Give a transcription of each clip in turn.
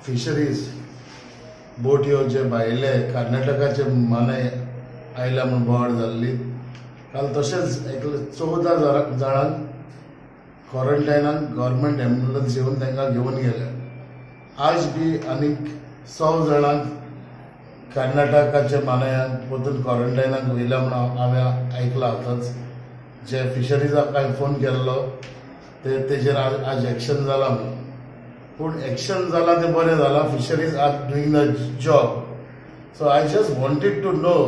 Fisheries boat ह्यो जे भायले कर्नाटकाचे माने आयल्या म्हणून बोवाळ जाल्ली काल तशेंच 14 जाणांक क्वॉरंटायनाक गव्हर्मेंट एम्ब्युलन्स येवन तांकां घेवन गेले. आज बी आनीक 100 जाणांक कर्नाटकाचे मानयांक परतून क्वॉरंटायनाक वयल्या म्हणून हांवें आयकलां आतांच. जे फिशरीजाक हांवें फोन केल्लो तेजेर आज एक्शन जालां म्हणून. पूण एक्शन जालां तें बरें जालां. Fisheries are doing the job. So I just wanted to know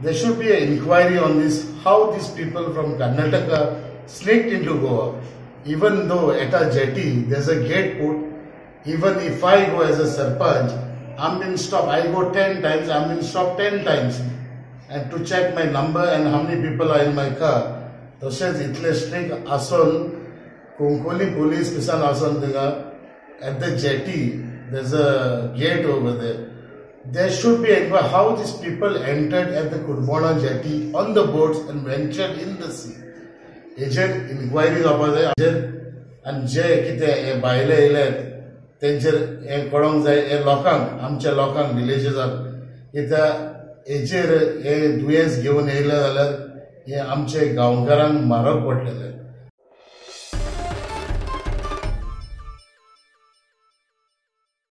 there should be an inquiry on this, how these people from Karnataka sneaked into Goa. Even though at a jetty there's a gate put, even if I go as a sarpanch, I'm been stopped. I go 10 times, I'm been stopped 10 times, and to check my number and how many people are in my car. तशेंच इतले strict आसून कोंकोली police पिसान आसून थिंगा at the jetty there's a gate over there. There should be inquiry how these people entered at the Kurbona jetty on the boats and ventured in the sea. हेजेर inquiry जावपाक जाय. आनी जे कितें भायले येयले तेंचेर हें कळोंक जाय हे लोकांक, आमच्या लोकांक विलेजेसाक. कित्याक हेजेर हे दुयेंस घेवन येयले जाल्यार हे आमचे गांवकारांक म्हारग पडटले.